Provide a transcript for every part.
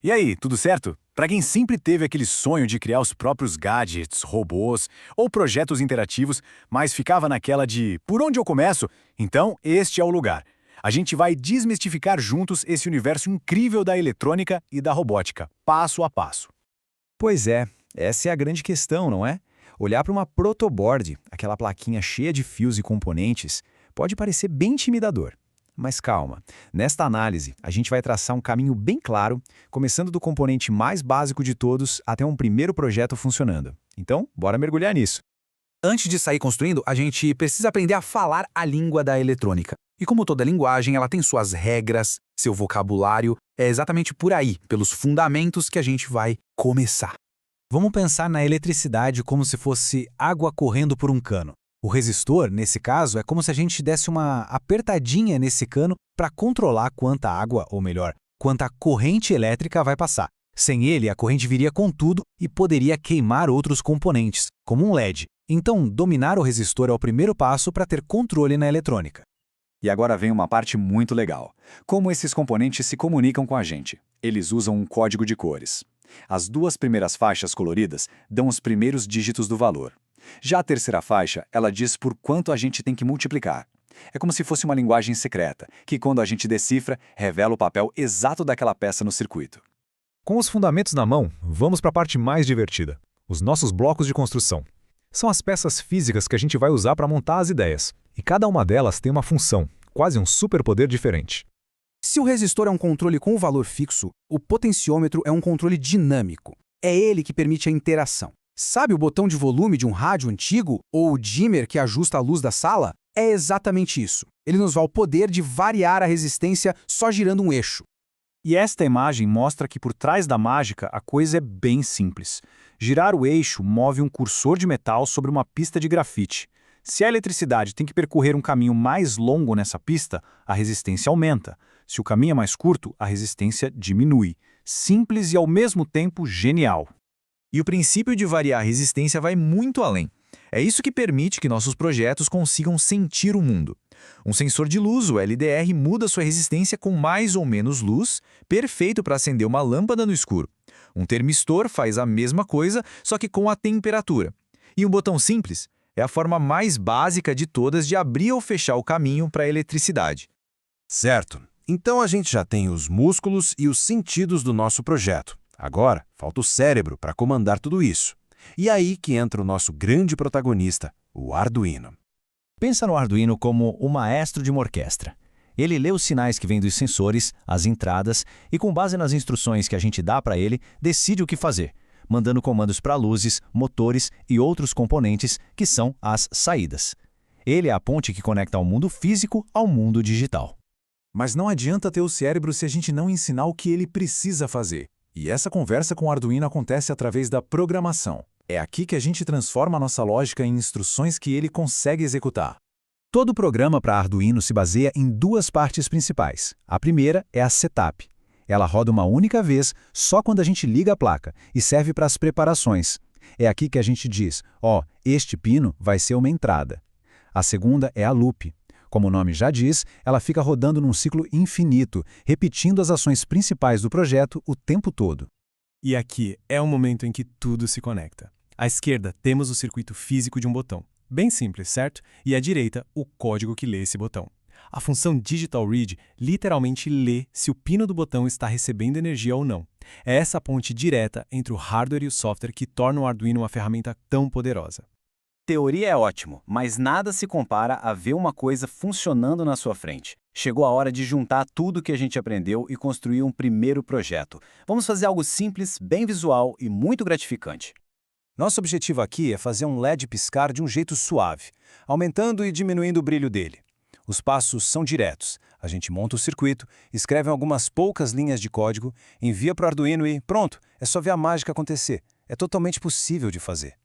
E aí, tudo certo? Para quem sempre teve aquele sonho de criar os próprios gadgets, robôs ou projetos interativos, mas ficava naquela de por onde eu começo? Então, este é o lugar. A gente vai desmistificar juntos esse universo incrível da eletrônica e da robótica, passo a passo. Pois é, essa é a grande questão, não é? Olhar para uma protoboard, aquela plaquinha cheia de fios e componentes, pode parecer bem intimidador. Mas calma, nesta análise, a gente vai traçar um caminho bem claro, começando do componente mais básico de todos até um primeiro projeto funcionando. Então, bora mergulhar nisso. Antes de sair construindo, a gente precisa aprender a falar a língua da eletrônica. E como toda linguagem, ela tem suas regras, seu vocabulário. É exatamente por aí, pelos fundamentos, que a gente vai começar. Vamos pensar na eletricidade como se fosse água correndo por um cano. O resistor, nesse caso, é como se a gente desse uma apertadinha nesse cano para controlar quanta água, ou melhor, quanta corrente elétrica vai passar. Sem ele, a corrente viria com tudo e poderia queimar outros componentes, como um LED. Então, dominar o resistor é o primeiro passo para ter controle na eletrônica. E agora vem uma parte muito legal. Como esses componentes se comunicam com a gente? Eles usam um código de cores. As duas primeiras faixas coloridas dão os primeiros dígitos do valor. Já a terceira faixa, ela diz por quanto a gente tem que multiplicar. É como se fosse uma linguagem secreta, que quando a gente decifra, revela o papel exato daquela peça no circuito. Com os fundamentos na mão, vamos para a parte mais divertida, os nossos blocos de construção. São as peças físicas que a gente vai usar para montar as ideias, e cada uma delas tem uma função, quase um superpoder diferente. Se o resistor é um controle com o valor fixo, o potenciômetro é um controle dinâmico. É ele que permite a interação. Sabe o botão de volume de um rádio antigo ou o dimmer que ajusta a luz da sala? É exatamente isso. Ele nos dá o poder de variar a resistência só girando um eixo. E esta imagem mostra que por trás da mágica a coisa é bem simples. Girar o eixo move um cursor de metal sobre uma pista de grafite. Se a eletricidade tem que percorrer um caminho mais longo nessa pista, a resistência aumenta. Se o caminho é mais curto, a resistência diminui. Simples e ao mesmo tempo genial. E o princípio de variar a resistência vai muito além. É isso que permite que nossos projetos consigam sentir o mundo. Um sensor de luz, o LDR, muda sua resistência com mais ou menos luz, perfeito para acender uma lâmpada no escuro. Um termistor faz a mesma coisa, só que com a temperatura. E um botão simples é a forma mais básica de todas de abrir ou fechar o caminho para a eletricidade. Certo. Então a gente já tem os músculos e os sentidos do nosso projeto. Agora, falta o cérebro para comandar tudo isso. E aí que entra o nosso grande protagonista, o Arduino. Pensa no Arduino como o maestro de uma orquestra. Ele lê os sinais que vêm dos sensores, as entradas, e com base nas instruções que a gente dá para ele, decide o que fazer, mandando comandos para luzes, motores e outros componentes que são as saídas. Ele é a ponte que conecta o mundo físico ao mundo digital. Mas não adianta ter o cérebro se a gente não ensinar o que ele precisa fazer. E essa conversa com o Arduino acontece através da programação. É aqui que a gente transforma a nossa lógica em instruções que ele consegue executar. Todo programa para Arduino se baseia em duas partes principais. A primeira é a setup. Ela roda uma única vez, só quando a gente liga a placa, e serve para as preparações. É aqui que a gente diz, este pino vai ser uma entrada. A segunda é a loop. Como o nome já diz, ela fica rodando num ciclo infinito, repetindo as ações principais do projeto o tempo todo. E aqui é o momento em que tudo se conecta. À esquerda, temos o circuito físico de um botão. Bem simples, certo? E à direita, o código que lê esse botão. A função Digital Read literalmente lê se o pino do botão está recebendo energia ou não. É essa ponte direta entre o hardware e o software que torna o Arduino uma ferramenta tão poderosa. Teoria é ótimo, mas nada se compara a ver uma coisa funcionando na sua frente. Chegou a hora de juntar tudo que a gente aprendeu e construir um primeiro projeto. Vamos fazer algo simples, bem visual e muito gratificante. Nosso objetivo aqui é fazer um LED piscar de um jeito suave, aumentando e diminuindo o brilho dele. Os passos são diretos. A gente monta o circuito, escreve algumas poucas linhas de código, envia para o Arduino e pronto, é só ver a mágica acontecer. É totalmente possível de fazer.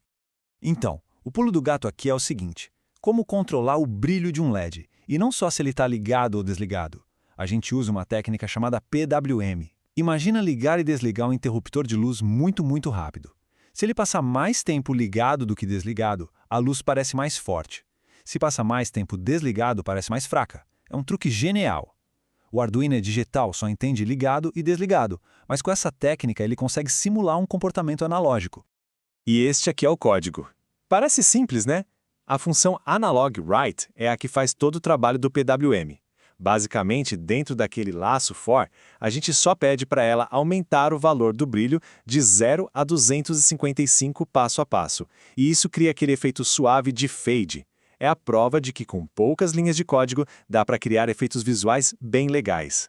Então, o pulo do gato aqui é o seguinte: como controlar o brilho de um LED? E não só se ele está ligado ou desligado. A gente usa uma técnica chamada PWM. Imagina ligar e desligar um interruptor de luz muito rápido. Se ele passar mais tempo ligado do que desligado, a luz parece mais forte. Se passa mais tempo desligado, parece mais fraca. É um truque genial. O Arduino é digital, só entende ligado e desligado, mas com essa técnica ele consegue simular um comportamento analógico. E este aqui é o código. Parece simples, né? A função analog_write é a que faz todo o trabalho do PWM. Basicamente, dentro daquele laço for, a gente só pede para ela aumentar o valor do brilho de 0 a 255 passo a passo, e isso cria aquele efeito suave de fade. É a prova de que com poucas linhas de código dá para criar efeitos visuais bem legais.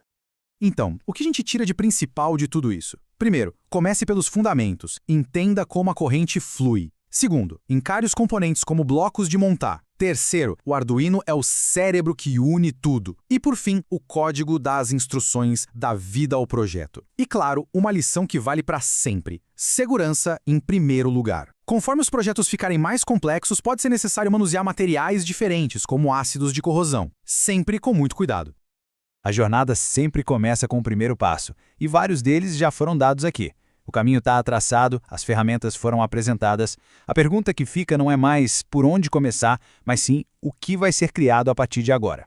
Então, o que a gente tira de principal de tudo isso? Primeiro, comece pelos fundamentos. Entenda como a corrente flui. Segundo, encare os componentes como blocos de montar. Terceiro, o Arduino é o cérebro que une tudo. E por fim, o código dá as instruções, dá vida ao projeto. E claro, uma lição que vale para sempre. Segurança em primeiro lugar. Conforme os projetos ficarem mais complexos, pode ser necessário manusear materiais diferentes, como ácidos de corrosão. Sempre com muito cuidado. A jornada sempre começa com o primeiro passo, e vários deles já foram dados aqui. O caminho está traçado, as ferramentas foram apresentadas. A pergunta que fica não é mais por onde começar, mas sim o que vai ser criado a partir de agora.